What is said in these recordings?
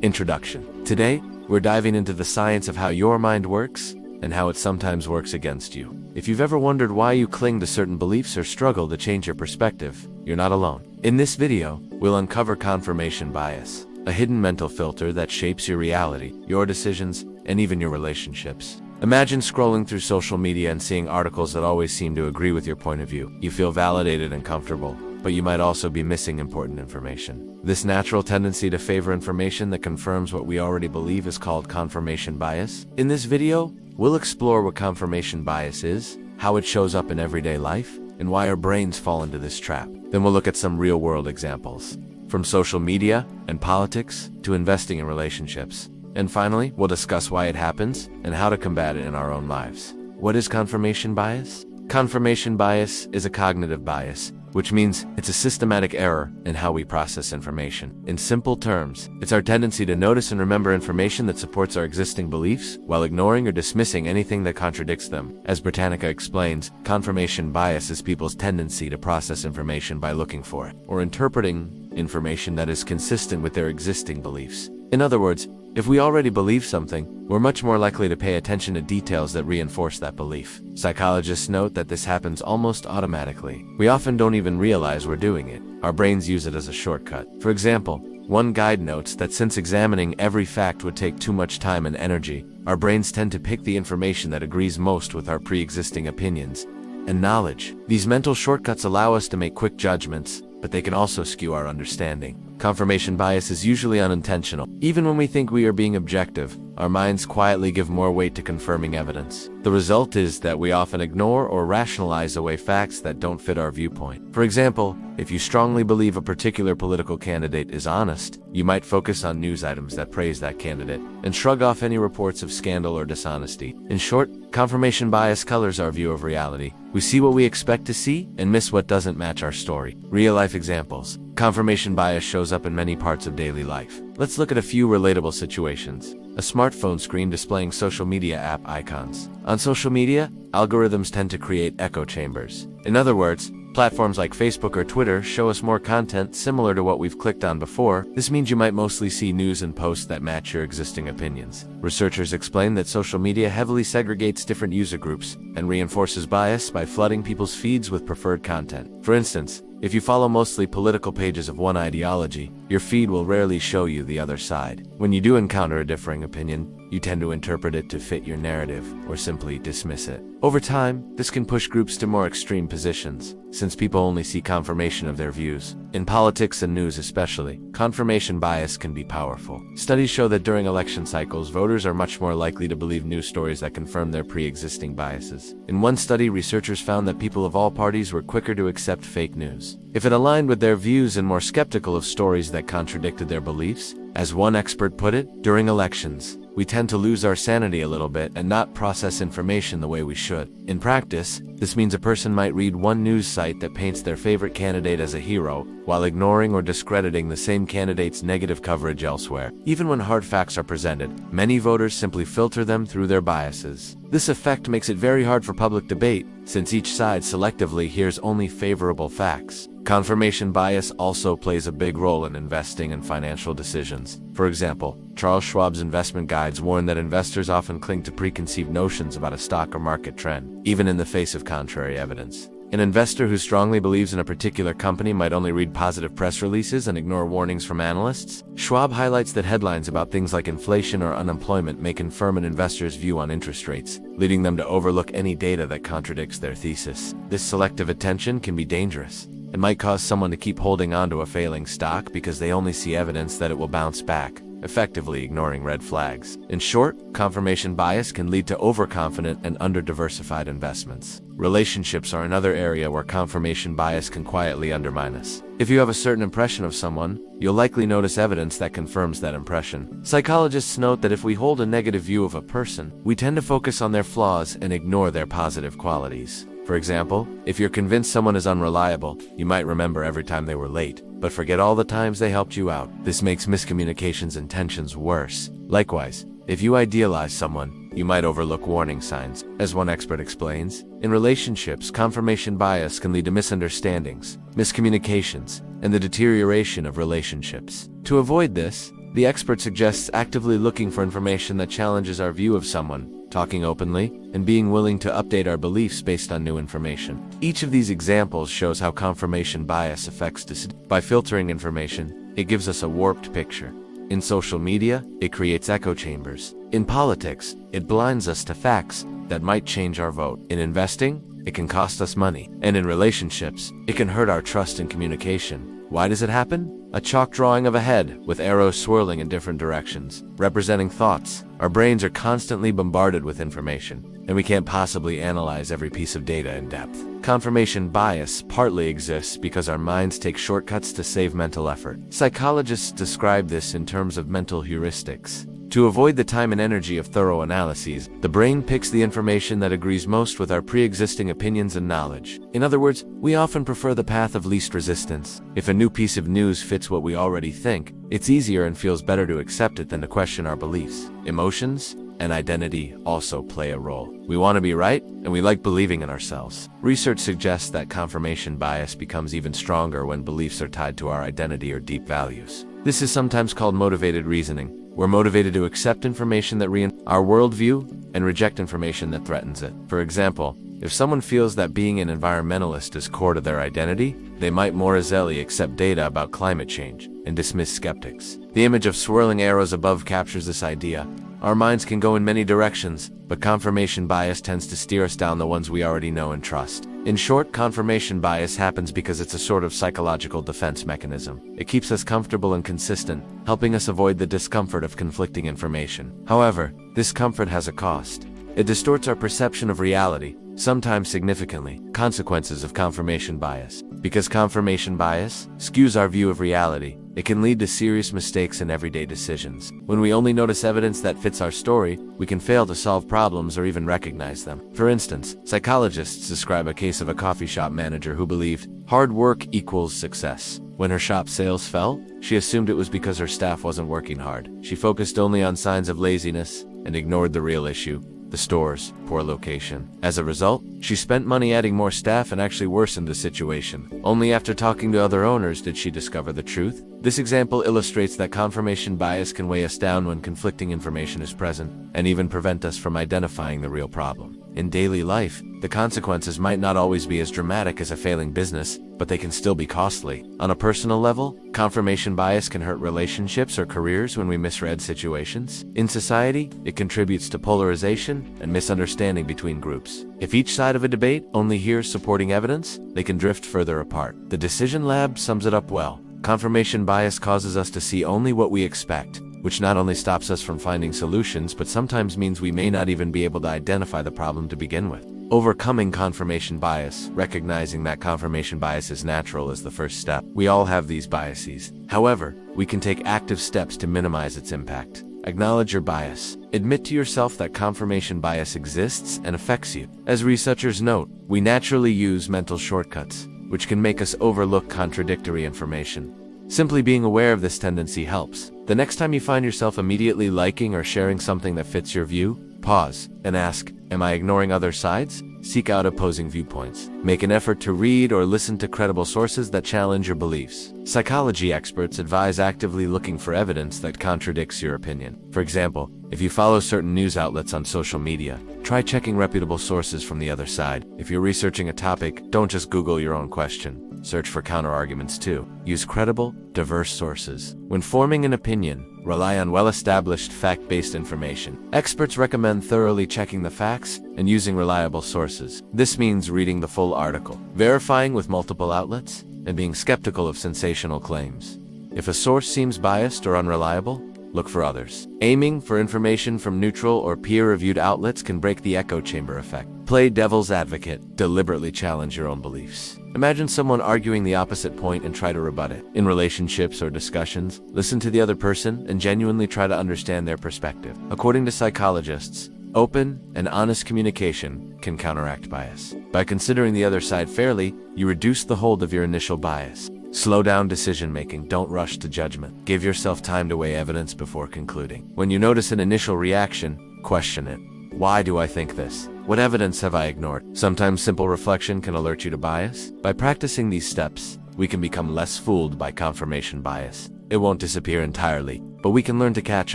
Introduction. Today, we're diving into the science of how your mind works and how it sometimes works against you. If you've ever wondered why you cling to certain beliefs or struggle to change your perspective, you're not alone. In this video, we'll uncover confirmation bias, a hidden mental filter that shapes your reality, your decisions, and even your relationships. Imagine scrolling through social media and seeing articles that always seem to agree with your point of view. You feel validated and comfortable, but you might also be missing important information. This natural tendency to favor information that confirms what we already believe is called confirmation bias. In this video, we'll explore what confirmation bias is, how it shows up in everyday life, and why our brains fall into this trap. Then we'll look at some real-world examples, from social media and politics to investing in relationships. And finally, we'll discuss why it happens and how to combat it in our own lives. What is confirmation bias? Confirmation bias is a cognitive bias, which means it's a systematic error in how we process information. In simple terms, it's our tendency to notice and remember information that supports our existing beliefs while ignoring or dismissing anything that contradicts them. As Britannica explains, confirmation bias is people's tendency to process information by looking for it or interpreting information that is consistent with their existing beliefs. In other words, if we already believe something, we're much more likely to pay attention to details that reinforce that belief. Psychologists note that this happens almost automatically. We often don't even realize we're doing it. Our brains use it as a shortcut. For example, one guide notes that since examining every fact would take too much time and energy, our brains tend to pick the information that agrees most with our pre-existing opinions and knowledge. These mental shortcuts allow us to make quick judgments, but they can also skew our understanding. Confirmation bias is usually unintentional. Even when we think we are being objective, our minds quietly give more weight to confirming evidence. The result is that we often ignore or rationalize away facts that don't fit our viewpoint. For example, if you strongly believe a particular political candidate is honest, you might focus on news items that praise that candidate and shrug off any reports of scandal or dishonesty. In short, confirmation bias colors our view of reality. We see what we expect to see and miss what doesn't match our story. Real-life examples. Confirmation bias shows up in many parts of daily life. Let's look at a few relatable situations. A smartphone screen displaying social media app icons. On social media, algorithms tend to create echo chambers. In other words, platforms like Facebook or Twitter show us more content similar to what we've clicked on before. This means you might mostly see news and posts that match your existing opinions. Researchers explain that social media heavily segregates different user groups and reinforces bias by flooding people's feeds with preferred content. For instance, if you follow mostly political pages of one ideology, your feed will rarely show you the other side. When you do encounter a differing opinion, you tend to interpret it to fit your narrative or simply dismiss it. Over time, this can push groups to more extreme positions, since people only see confirmation of their views. In politics and news especially, confirmation bias can be powerful. Studies show that during election cycles, voters are much more likely to believe news stories that confirm their pre-existing biases. In one study, researchers found that people of all parties were quicker to accept fake news if it aligned with their views and more skeptical of stories that contradicted their beliefs. As one expert put it, during elections, we tend to lose our sanity a little bit and not process information the way we should. In practice, this means a person might read one news site that paints their favorite candidate as a hero, while ignoring or discrediting the same candidate's negative coverage elsewhere. Even when hard facts are presented, many voters simply filter them through their biases. This effect makes it very hard for public debate, since each side selectively hears only favorable facts. Confirmation bias also plays a big role in investing and financial decisions. For example, Charles Schwab's investment guides warn that investors often cling to preconceived notions about a stock or market trend, even in the face of contrary evidence. An investor who strongly believes in a particular company might only read positive press releases and ignore warnings from analysts. Schwab highlights that headlines about things like inflation or unemployment may confirm an investor's view on interest rates, leading them to overlook any data that contradicts their thesis. This selective attention can be dangerous. It might cause someone to keep holding on to a failing stock because they only see evidence that it will bounce back, effectively ignoring red flags. In short, confirmation bias can lead to overconfident and under-diversified investments. Relationships are another area where confirmation bias can quietly undermine us. If you have a certain impression of someone, you'll likely notice evidence that confirms that impression. Psychologists note that if we hold a negative view of a person, we tend to focus on their flaws and ignore their positive qualities. For example, if you're convinced someone is unreliable, you might remember every time they were late, but forget all the times they helped you out. This makes miscommunications and tensions worse. Likewise, if you idealize someone, you might overlook warning signs. As one expert explains, in relationships, confirmation bias can lead to misunderstandings, miscommunications, and the deterioration of relationships. To avoid this, The expert suggests actively looking for information that challenges our view of someone, talking openly, and being willing to update our beliefs based on new information. Each of these examples shows how confirmation bias affects decisions. By filtering information, it gives us a warped picture. In social media, it creates echo chambers. In politics, it blinds us to facts that might change our vote. In investing, it can cost us money. And in relationships, it can hurt our trust and communication. Why does it happen? A chalk drawing of a head with arrows swirling in different directions, representing thoughts. Our brains are constantly bombarded with information, and we can't possibly analyze every piece of data in depth. Confirmation bias partly exists because our minds take shortcuts to save mental effort. Psychologists describe this in terms of mental heuristics. To avoid the time and energy of thorough analyses, the brain picks the information that agrees most with our pre-existing opinions and knowledge. In other words, we often prefer the path of least resistance. If a new piece of news fits what we already think, it's easier and feels better to accept it than to question our beliefs. Emotions and identity also play a role. We want to be right, and we like believing in ourselves. Research suggests that confirmation bias becomes even stronger when beliefs are tied to our identity or deep values. This is sometimes called motivated reasoning. We're motivated to accept information that reinforces our worldview and reject information that threatens it. For example, if someone feels that being an environmentalist is core to their identity, they might more easily accept data about climate change and dismiss skeptics. The image of swirling arrows above captures this idea. Our minds can go in many directions, but confirmation bias tends to steer us down the ones we already know and trust. In short, confirmation bias happens because it's a sort of psychological defense mechanism. It keeps us comfortable and consistent, helping us avoid the discomfort of conflicting information. However, this comfort has a cost. It distorts our perception of reality, sometimes significantly. Consequences of confirmation bias. Because confirmation bias skews our view of reality, it can lead to serious mistakes in everyday decisions. When we only notice evidence that fits our story, we can fail to solve problems or even recognize them. For instance, psychologists describe a case of a coffee shop manager who believed hard work equals success. When her shop sales fell, she assumed it was because her staff wasn't working hard. She focused only on signs of laziness and ignored the real issue: the store's poor location. As a result, she spent money adding more staff and actually worsened the situation. Only after talking to other owners did she discover the truth. This example illustrates that confirmation bias can weigh us down when conflicting information is present, and even prevent us from identifying the real problem. In daily life, the consequences might not always be as dramatic as a failing business, but they can still be costly. On a personal level, confirmation bias can hurt relationships or careers when we misread situations. In society, it contributes to polarization and misunderstanding between groups. If each side of a debate only hears supporting evidence, they can drift further apart. The Decision Lab sums it up well. Confirmation bias causes us to see only what we expect, which not only stops us from finding solutions, but sometimes means we may not even be able to identify the problem to begin with. Overcoming confirmation bias, recognizing that confirmation bias is natural, is the first step. We all have these biases. However, we can take active steps to minimize its impact. Acknowledge your bias. Admit to yourself that confirmation bias exists and affects you. As researchers note, we naturally use mental shortcuts, which can make us overlook contradictory information. Simply being aware of this tendency helps. The next time you find yourself immediately liking or sharing something that fits your view, pause and ask, am I ignoring other sides? Seek out opposing viewpoints. Make an effort to read or listen to credible sources that challenge your beliefs. Psychology experts advise actively looking for evidence that contradicts your opinion. For example, if you follow certain news outlets on social media, try checking reputable sources from the other side. If you're researching a topic, don't just Google your own question. Search for counterarguments too. Use credible, diverse sources. When forming an opinion, rely on well-established fact-based information. Experts recommend thoroughly checking the facts and using reliable sources. This means reading the full article, verifying with multiple outlets, and being skeptical of sensational claims. If a source seems biased or unreliable, look for others. Aiming for information from neutral or peer-reviewed outlets can break the echo chamber effect. Play devil's advocate. Deliberately challenge your own beliefs. Imagine someone arguing the opposite point and try to rebut it. In relationships or discussions, listen to the other person and genuinely try to understand their perspective. According to psychologists, open and honest communication can counteract bias. By considering the other side fairly, you reduce the hold of your initial bias. Slow down decision-making. Don't rush to judgment. Give yourself time to weigh evidence before concluding. When you notice an initial reaction, question it. Why do I think this? What evidence have I ignored? Sometimes simple reflection can alert you to bias. By practicing these steps, we can become less fooled by confirmation bias. It won't disappear entirely, but we can learn to catch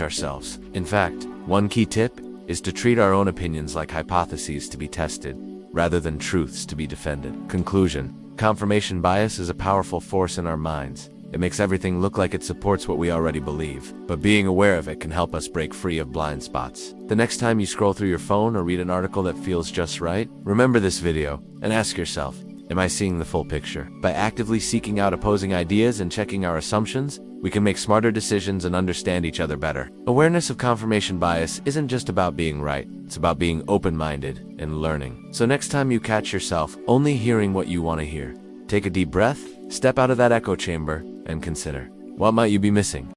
ourselves. In fact, one key tip is to treat our own opinions like hypotheses to be tested, rather than truths to be defended. Conclusion: confirmation bias is a powerful force in our minds. It makes everything look like it supports what we already believe, but being aware of it can help us break free of blind spots. The next time you scroll through your phone or read an article that feels just right, remember this video and ask yourself, am I seeing the full picture? By actively seeking out opposing ideas and checking our assumptions, we can make smarter decisions and understand each other better. Awareness of confirmation bias isn't just about being right, it's about being open-minded and learning. So next time you catch yourself only hearing what you want to hear, take a deep breath, step out of that echo chamber, and consider, what might you be missing?